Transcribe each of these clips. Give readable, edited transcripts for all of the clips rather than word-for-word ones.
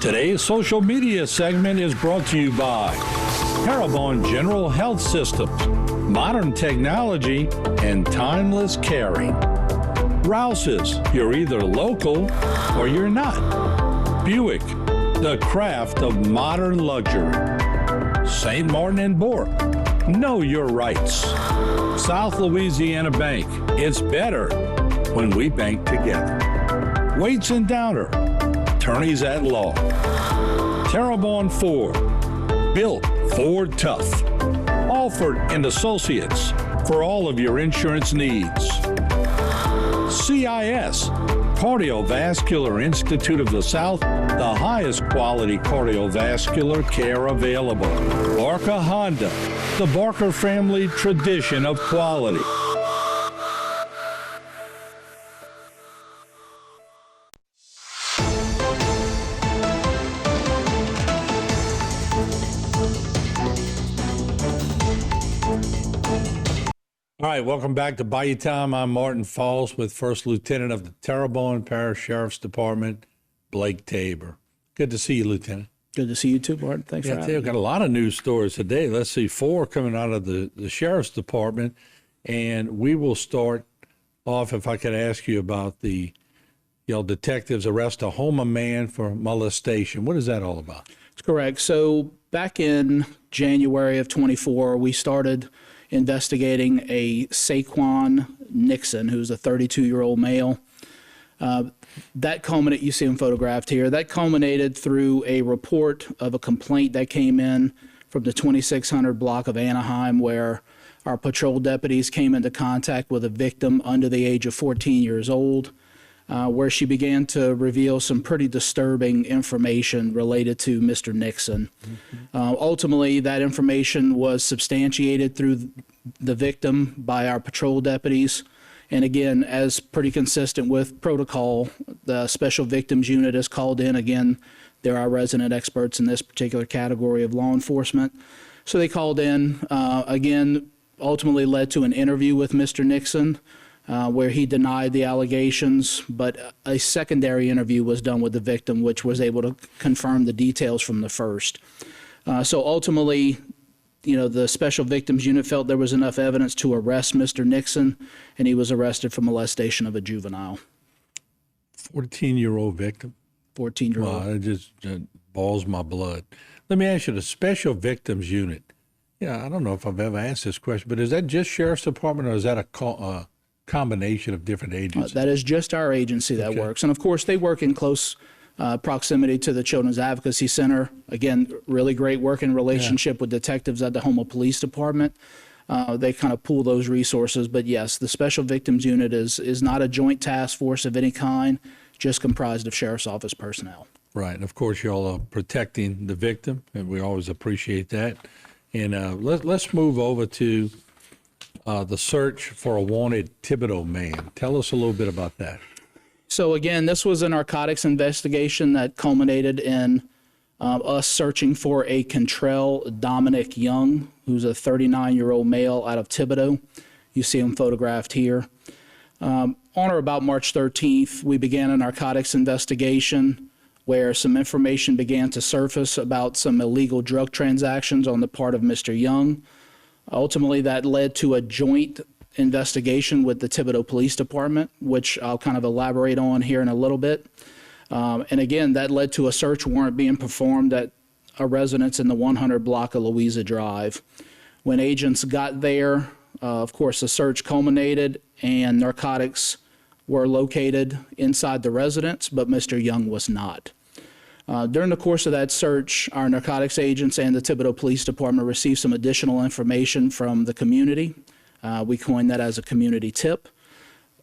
Today's social media segment is brought to you by Terrebonne General Health Systems, modern technology, and timeless caring. Rouse's, you're either local or you're not. Buick, the craft of modern luxury. St. Martin and Bourke, know your rights. South Louisiana Bank, it's better when we bank together. Waits and Downer, attorneys at law. Terrebonne Ford, built Ford tough. Alford and Associates, for all of your insurance needs. CIS, Cardiovascular Institute of the South, the highest quality cardiovascular care available. Barker Honda, the Barker family tradition of quality. All right, welcome back to Bayou Time. I'm Martin Falls with First Lieutenant of the Terrebonne Parish Sheriff's Department, Blake Tabor. Good to see you, Lieutenant. Good to see you too, Martin. Thanks for having me. We've got a lot of news stories today. Let's see, 4 coming out of the Sheriff's Department. And we will start off, if I could ask you about the detectives arrest a Houma man for molestation. What is that all about? That's correct. So back in January of 24, we started investigating a Saquon Nixon, who's a 32-year-old male. That culminated, you see him photographed here, that culminated through a report of a complaint that came in from the 2600 block of Anaheim, where our patrol deputies came into contact with a victim under the age of 14 years old, where she began to reveal some pretty disturbing information related to Mr. Nixon. Ultimately, that information was substantiated through the victim by our patrol deputies. And again, as pretty consistent with protocol, the Special Victims Unit is called in. Again, they're our resident experts in this particular category of law enforcement. So they called in, again, ultimately led to an interview with Mr. Nixon, where he denied the allegations, but a secondary interview was done with the victim, which was able to confirm the details from the first. So ultimately, the Special Victims Unit felt there was enough evidence to arrest Mr. Nixon, and he was arrested for molestation of a juvenile. 14-year-old victim? 14-year-old. Wow, it just boils my blood. Let me ask you, the Special Victims Unit, I don't know if I've ever asked this question, but is that just Sheriff's Department, or is that a combination of different agencies? That is just our agency that works. And of course, they work in close proximity to the Children's Advocacy Center. Again, really great working relationship with detectives at the Houma Police Department. They kind of pool those resources. But yes, the Special Victims Unit is not a joint task force of any kind, just comprised of Sheriff's Office personnel. Right. And of course, y'all are protecting the victim, and we always appreciate that. And let's move over to the search for a wanted Thibodeau man. Tell us a little bit about that. So again, this was a narcotics investigation that culminated in us searching for a Cantrell Dominic Young, who's a 39-year-old male out of Thibodeau. You see him photographed here. On or about March 13th, we began a narcotics investigation where some information began to surface about some illegal drug transactions on the part of Mr. Young. Ultimately, that led to a joint investigation with the Thibodeau Police Department, which I'll kind of elaborate on here in a little bit. And again, that led to a search warrant being performed at a residence in the 100 block of Louisa Drive. When agents got there, of course, the search culminated and narcotics were located inside the residence, but Mr. Young was not. During the course of that search, our narcotics agents and the Thibodeau Police Department received some additional information from the community. We coined that as a community tip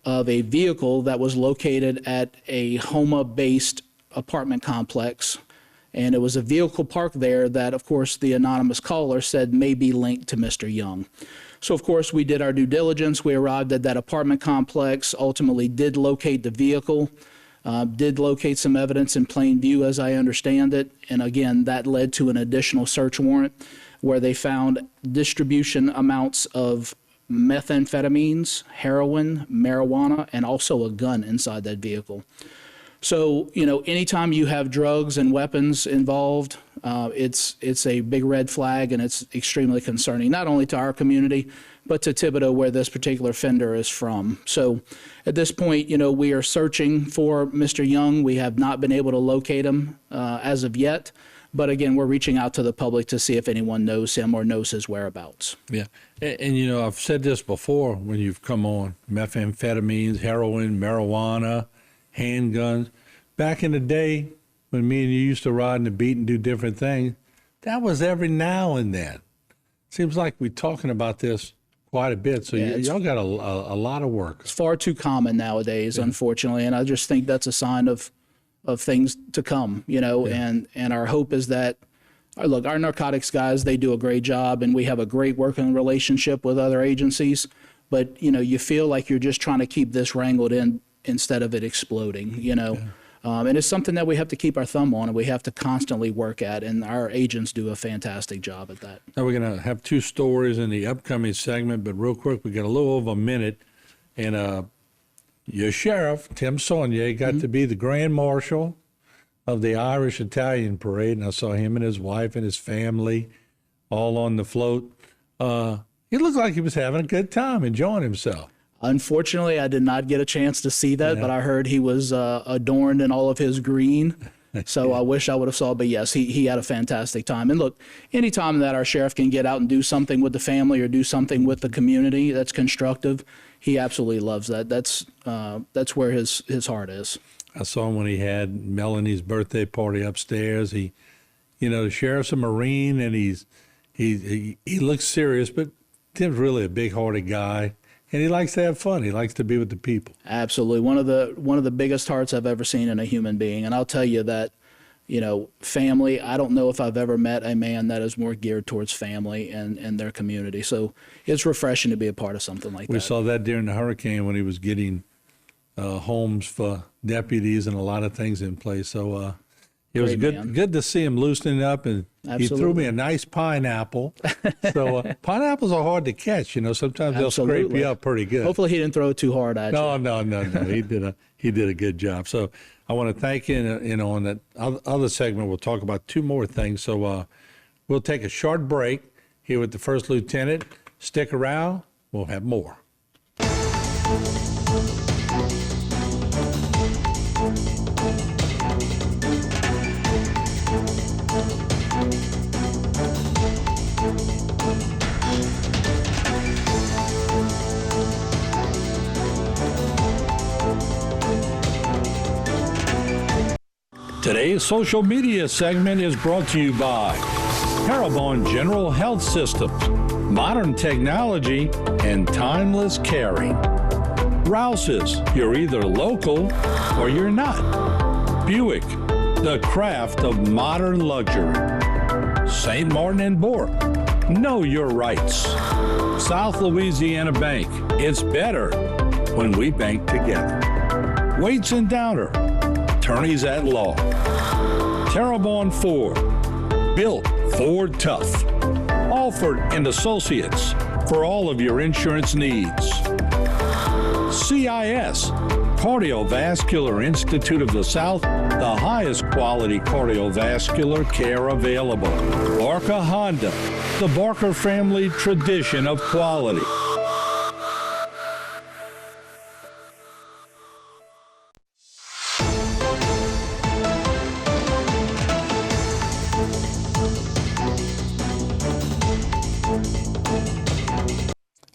of a vehicle that was located at a Houma-based apartment complex. And it was a vehicle parked there that, of course, the anonymous caller said may be linked to Mr. Young. So, of course, we did our due diligence. We arrived at that apartment complex, ultimately did locate the vehicle, did locate some evidence in plain view, as I understand it. And again, that led to an additional search warrant where they found distribution amounts of methamphetamines, heroin, marijuana, and also a gun inside that vehicle. So, anytime you have drugs and weapons involved, it's a big red flag, and it's extremely concerning, not only to our community, but to Thibodaux, where this particular offender is from. So at this point, we are searching for Mr. Young. We have not been able to locate him as of yet. But again, we're reaching out to the public to see if anyone knows him or knows his whereabouts. Yeah. And I've said this before when you've come on, methamphetamines, heroin, marijuana, handguns. Back in the day when me and you used to ride in the beat and do different things, that was every now and then. Seems like we're talking about this quite a bit. So y'all got a lot of work. It's far too common nowadays, unfortunately. And I just think that's a sign of things to come, and our hope is that, look, our narcotics guys, they do a great job, and we have a great working relationship with other agencies. But, you feel like you're just trying to keep this wrangled in instead of it exploding, and it's something that we have to keep our thumb on, and we have to constantly work at, and our agents do a fantastic job at that. Now we're going to have two stories in the upcoming segment, but real quick, we got a little over a minute, and your sheriff, Tim Saunier, got to be the grand marshal of the Irish Italian parade, and I saw him and his wife and his family all on the float. He looked like he was having a good time, enjoying himself. Unfortunately, I did not get a chance to see that, but I heard he was adorned in all of his green. So I wish I would have saw, but yes, he had a fantastic time. And look, anytime that our sheriff can get out and do something with the family or do something with the community that's constructive, he absolutely loves that. That's where his heart is. I saw him when he had Melanie's birthday party upstairs. The sheriff's a Marine, and he looks serious, but Tim's really a big-hearted guy. And he likes to have fun. He likes to be with the people. Absolutely. One of the biggest hearts I've ever seen in a human being. And I'll tell you that, family, I don't know if I've ever met a man that is more geared towards family and their community. So it's refreshing to be a part of something like that. We saw that during the hurricane when he was getting homes for deputies and a lot of things in place. So it was good to see him loosening up, and He threw me a nice pineapple. So pineapples are hard to catch. Sometimes they'll scrape you up pretty good. Hopefully he didn't throw it too hard at you. No. He did a good job. So I want to thank you. On that other segment, we'll talk about two more things. So we'll take a short break here with the First Lieutenant. Stick around. We'll have more. Today's social media segment is brought to you by Parabon General Health Systems, modern technology, and timeless caring. Rouse's, you're either local or you're not. Buick, the craft of modern luxury. St. Martin and Bourke, know your rights. South Louisiana Bank, it's better when we bank together. Waits and Downer, attorneys at law. Terrebonne Ford, built Ford tough. Alford and Associates, for all of your insurance needs. CIS, Cardiovascular Institute of the South, the highest quality cardiovascular care available. Barker Honda, the Barker family tradition of quality.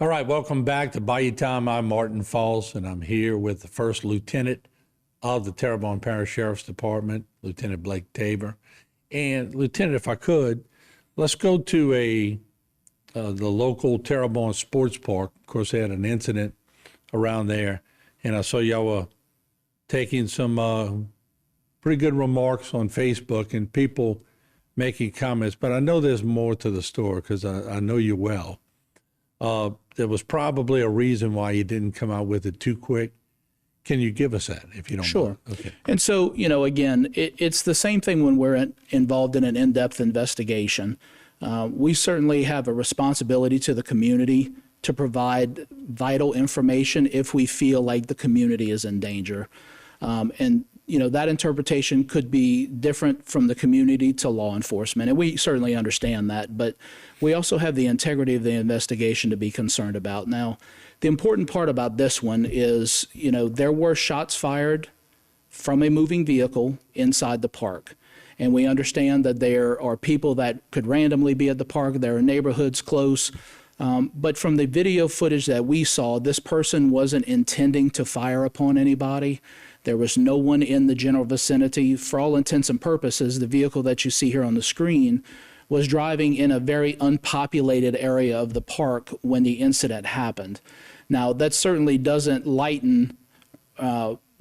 All right, welcome back to Bayou Time. I'm Martin Falls, and I'm here with the First Lieutenant of the Terrebonne Parish Sheriff's Department, Lieutenant Blake Tabor. And Lieutenant, if I could, let's go to the local Terrebonne Sports Park. Of course, they had an incident around there, and I saw y'all were taking some pretty good remarks on Facebook and people making comments. But I know there's more to the story because I know you well. There was probably a reason why you didn't come out with it too quick. Can you give us that, if you don't Sure. mind? Okay. And so, again, it's the same thing when we're involved in an in-depth investigation. We certainly have a responsibility to the community to provide vital information if we feel like the community is in danger. And that interpretation could be different from the community to law enforcement, and we certainly understand that, but we also have the integrity of the investigation to be concerned about. Now, the important part about this one is, there were shots fired from a moving vehicle inside the park, and we understand that there are people that could randomly be at the park. There are neighborhoods close. But from the video footage that we saw, this person wasn't intending to fire upon anybody. There was no one in the general vicinity. For all intents and purposes, the vehicle that you see here on the screen was driving in a very unpopulated area of the park when the incident happened. Now, that certainly doesn't lighten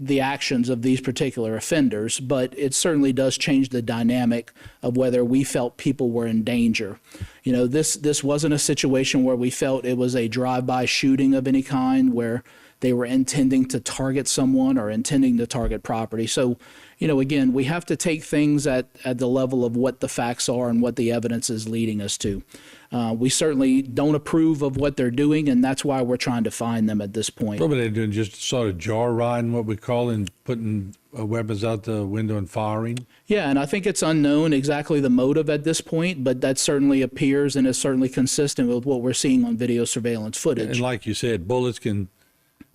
the actions of these particular offenders, but it certainly does change the dynamic of whether we felt people were in danger. This wasn't a situation where we felt it was a drive-by shooting of any kind where they were intending to target someone or intending to target property. So, again, we have to take things at the level of what the facts are and what the evidence is leading us to. We certainly don't approve of what they're doing, and that's why we're trying to find them at this point. Probably they're doing just sort of jar riding, what we call, and putting weapons out the window and firing. Yeah, and I think it's unknown exactly the motive at this point, but that certainly appears and is certainly consistent with what we're seeing on video surveillance footage. And like you said, bullets can,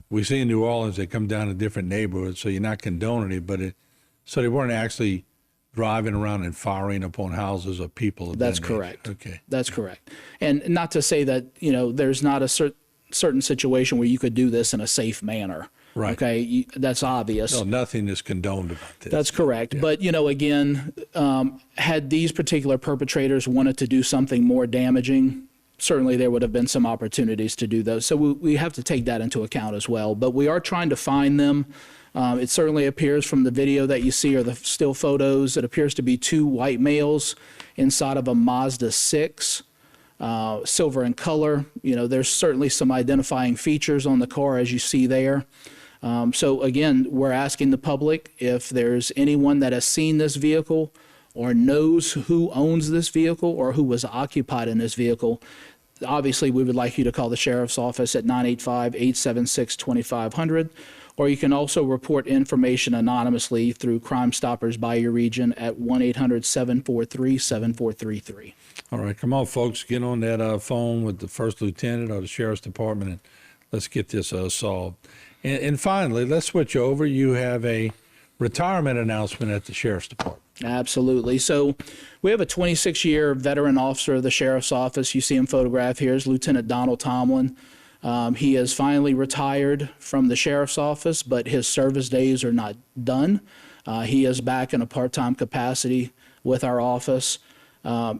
we see in New Orleans, they come down to different neighborhoods, so you're not condoning it, but so they weren't actually driving around and firing upon houses or people. That's correct. Okay. That's correct. And not to say that, there's not a certain situation where you could do this in a safe manner. Right. Okay. That's obvious. No, nothing is condoned about this. That's correct. Yeah. But, again, had these particular perpetrators wanted to do something more damaging, certainly there would have been some opportunities to do those. So we have to take that into account as well. But we are trying to find them. It certainly appears from the video that you see or the still photos, it appears to be two white males inside of a Mazda 6, silver in color. There's certainly some identifying features on the car as you see there. So again, we're asking the public if there's anyone that has seen this vehicle or knows who owns this vehicle or who was occupied in this vehicle. Obviously, we would like you to call the sheriff's office at 985-876-2500. Or you can also report information anonymously through Crime Stoppers Bayou region at 1-800-743-7433. All right, come on, folks. Get on that phone with the first lieutenant or the sheriff's department, and let's get this solved. And finally, let's switch over. You have a retirement announcement at the sheriff's department. Absolutely. So we have a 26-year veteran officer of the sheriff's office. You see him photographed here is Lieutenant Donald Tomlin. He has finally retired from the sheriff's office, but his service days are not done. He is back in a part-time capacity with our office. The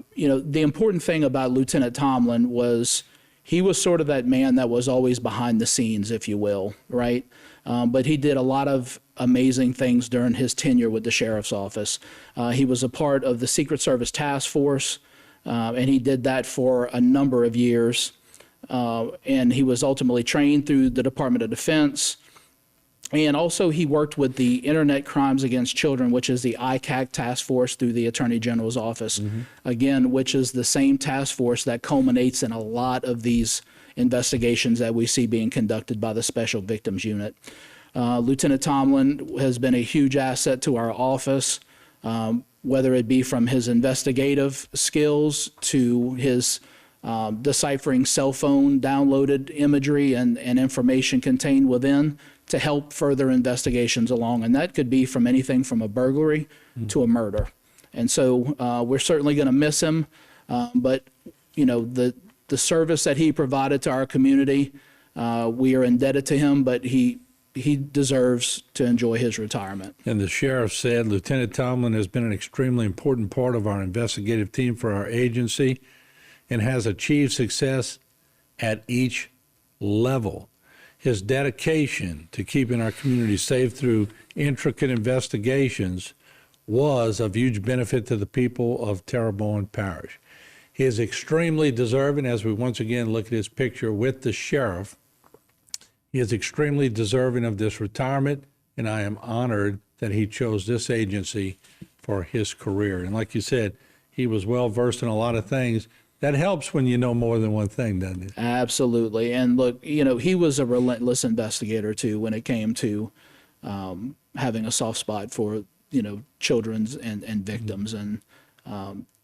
important thing about Lieutenant Tomlin was he was sort of that man that was always behind the scenes, if you will, right? But he did a lot of amazing things during his tenure with the sheriff's office. He was a part of the Secret Service task force, and he did that for a number of years. And he was ultimately trained through the Department of Defense. And also he worked with the Internet Crimes Against Children, which is the ICAC task force through the Attorney General's office, again, which is the same task force that culminates in a lot of these investigations that we see being conducted by the Special Victims Unit. Lieutenant Tomlin has been a huge asset to our office, whether it be from his investigative skills to his deciphering cell phone downloaded imagery and information contained within to help further investigations along. And that could be from anything from a burglary to a murder. And so we're certainly going to miss him. But, the service that he provided to our community, we are indebted to him, but he deserves to enjoy his retirement. And the sheriff said, Lieutenant Tomlin has been an extremely important part of our investigative team for our agency and has achieved success at each level. His dedication to keeping our community safe through intricate investigations was of huge benefit to the people of Terrebonne Parish. He is extremely deserving, as we once again look at his picture with the sheriff. He is extremely deserving of this retirement, and I am honored that he chose this agency for his career. And like you said, he was well versed in a lot of things. That helps when you know more than one thing, doesn't it? Absolutely. And look, he was a relentless investigator too when it came to having a soft spot for, children's and victims. And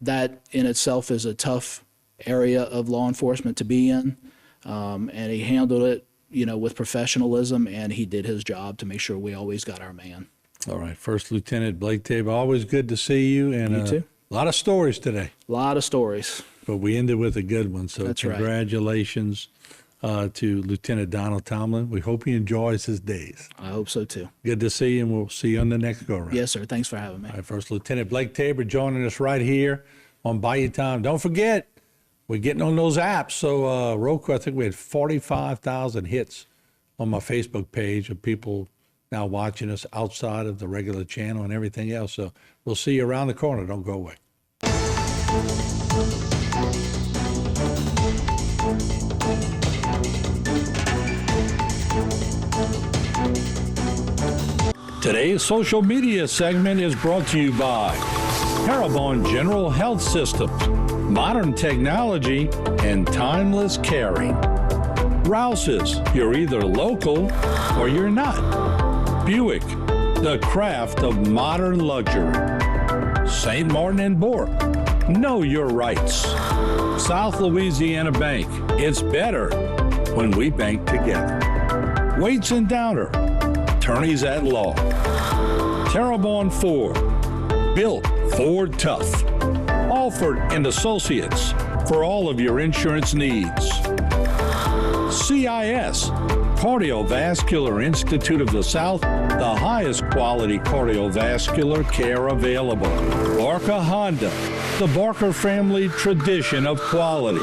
that in itself is a tough area of law enforcement to be in. And he handled it, with professionalism, and he did his job to make sure we always got our man. All right. First Lieutenant Blake Tabor, always good to see you. And You too. A lot of stories today. A lot of stories. But we ended with a good one. So That's right. congratulations to Lieutenant Donald Tomlin. We hope he enjoys his days. I hope so too. Good to see you, and we'll see you on the next go-around. Yes, sir. Thanks for having me. All right, First Lieutenant Blake Tabor joining us right here on Bayou Time. Don't forget, we're getting on those apps. So Roku, I think we had 45,000 hits on my Facebook page of people now watching us outside of the regular channel and everything else. So we'll see you around the corner. Don't go away. Today's social media segment is brought to you by Parabon General Health Systems, modern technology, and timeless caring. Rouse's, you're either local or you're not. Buick, the craft of modern luxury. St. Martin and Bourke, know your rights. South Louisiana Bank, it's better when we bank together. Waits and Downer, attorneys at law. Terrebonne Ford, built Ford tough. Alford and Associates, for all of your insurance needs. CIS, Cardiovascular Institute of the South, the highest quality cardiovascular care available. Barker Honda, the Barker family tradition of quality.